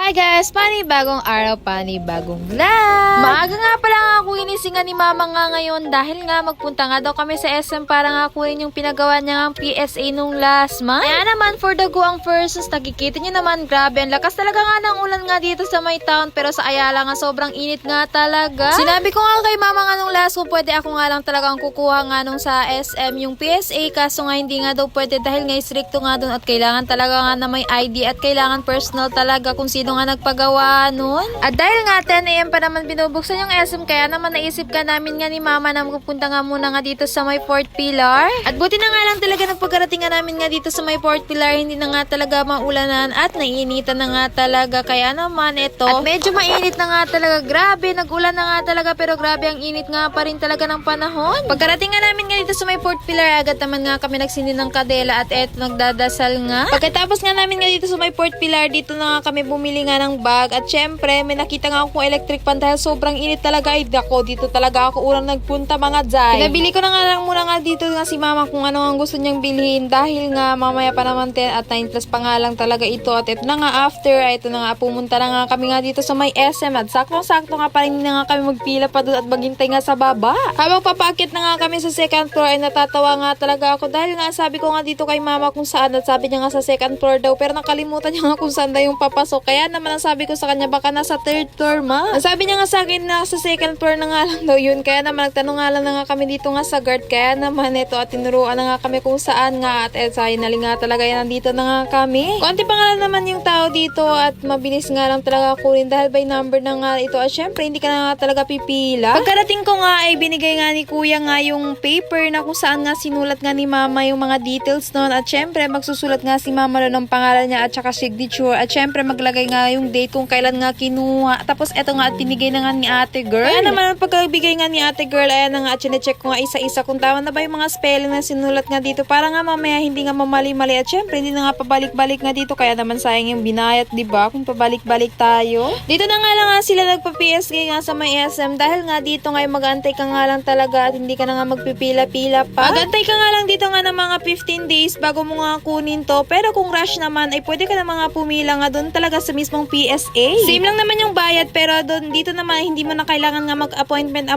Hi guys! Panibagong araw, panibagong vlog! Maaga nga pala nga ako inisingan ni mama nga ngayon dahil nga magpunta nga daw kami sa SM para nga kunin yung pinagawa niya ng PSA nung last month. Kaya naman for the goang persons, nakikita nyo naman grabe. Ang lakas talaga nga ng ulan nga dito sa may town pero sa Ayala nga sobrang init nga talaga. Sinabi ko nga kay mama nga nung last kung pwede ako nga lang talagang kukuha nga nung sa SM yung PSA kaso nga hindi nga daw pwede dahil nga stricto nga dun at kailangan talaga nga na may ID at kailangan personal talaga kung sino nga nagpagawa nun. At dahil nga 10 AM pa naman binubuksan yung SM kaya naman naisip ka namin nga ni mama na magpupunta nga muna nga dito sa may Fourth Pillar. At buti na nga lang talaga nagpagkarating nga namin nga dito sa may Fourth Pillar hindi na nga talaga maulanan at naiinitan na nga talaga kaya naman ito. At medyo mainit na nga talaga. Grabe, nag-ulan na nga talaga pero grabe ang init nga pa rin talaga ng panahon. Pagkarating nga namin nga dito sa may Fourth Pillar agad naman nga kami nagsindi ng kadela at eto nagdadasal nga. Pagkatapos nga namin nga dito sa may Fourth Pillar dito na nga kami bumili nga ng bag at syempre may nakita nga akong electric pan dahil sobrang init talaga ay dako dito talaga ako unang nagpunta mga jay. Pinabili ko na nga lang muna nga dito nga si mama kung ano ang gusto niyang bilhin dahil nga mamaya pa naman 10 at 9 plus pa nga lang talaga ito at ito na nga after ay ito na nga pumunta na nga kami nga dito sa may SM at sakto nga pa rin na nga kami magpila pa doon at maghintay nga sa baba. Habang papaakit na nga kami sa second floor ay natatawa nga talaga ako dahil nga sabi ko nga dito kay mama kung saan at sabi niya nga sa second floor daw pero nakalimutan niya nga kung saan daw yung papasok kaya naman ang sabi ko sa kanya baka nasa third floor ma. Ang sabi niya nga sa akin na sa second floor na nga lang daw yun kaya naman nagtanong nga lang na nga kami dito nga sa guard kaya naman ito at tinuruan na nga kami kung saan nga at finally nga talaga yan nandito na nga kami. Konti pa nga lang naman yung tao dito at mabilis nga lang talaga kunin dahil by number na nga ito at syempre hindi ka na nga talaga pipila. Pagkarating ko nga ay binigay nga ni kuya nga yung paper na kung saan nga sinulat nga ni mama yung mga details noon at syempre magsusulat nga si mama ron ng pangalan niya at saka signature at syempre maglagay nga yung date kung kailan nga kinuha. Tapos eto nga at pinigay na nga ni ate girl. Kaya naman pagkabigay nga ni ate girl ayan na nga at chinecheck ko nga isa-isa kung tama na ba yung mga spelling na sinulat nga dito para nga mamaya hindi nga mamali-mali at syempre hindi na nga pabalik-balik nga dito kaya naman sayang yung binayat diba kung pabalik-balik tayo. Dito na nga lang nga sila nagpa-PSG nga sa may SM dahil nga dito nga mag-antay ka nga lang talaga at hindi ka na nga magpipila-pila pa. Mag-antay ka nga lang dito nga ng mga 15 days bago mo nga kunin to pero kung rush naman ay pwede ka na mga pumila nga doon talaga sa mismong PSA. Same lang naman yung bayad pero doon dito naman hindi mo na kailangan nga mag-appointment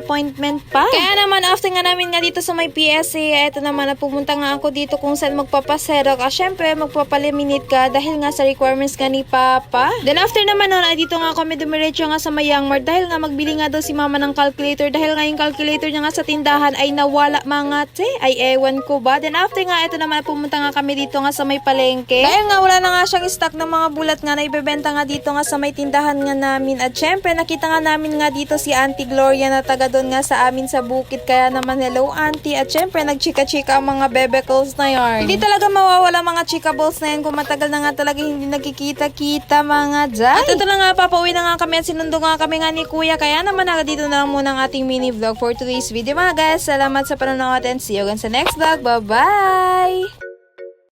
pa. Kaya naman after nga namin nga dito sa may PSA eto naman na pumunta nga ako dito kung saan magpapaserok at syempre magpapaliminate ka dahil nga sa requirements nga ni Papa. Then after naman nun ay dito nga kami dumiretso nga sa may Youngmart dahil nga magbili nga daw si mama ng calculator dahil nga yung calculator niya nga sa tindahan ay nawala mga te ay ewan ko ba. Then after nga eto naman pumunta nga kami dito nga sa may palengke dahil nga wala na nga siyang stock ng mga bulat nga na ibebenta nga dito nga sa may tindahan nga namin at syempre nakita nga namin nga dito si Auntie Gloria na taga doon nga sa amin sa bukid kaya naman hello auntie at syempre nagchika-chika ang mga bebekals na yarn. Hindi talaga mawawala mga chikables na yan kung matagal na nga talaga hindi nagkikita-kita mga jay. At ito na nga papauwi na nga kami at sinundo nga kami nga ni kuya kaya naman dito na lang muna ang ating mini vlog for today's video mga guys. Salamat sa panonood and see you again sa next vlog. Bye bye!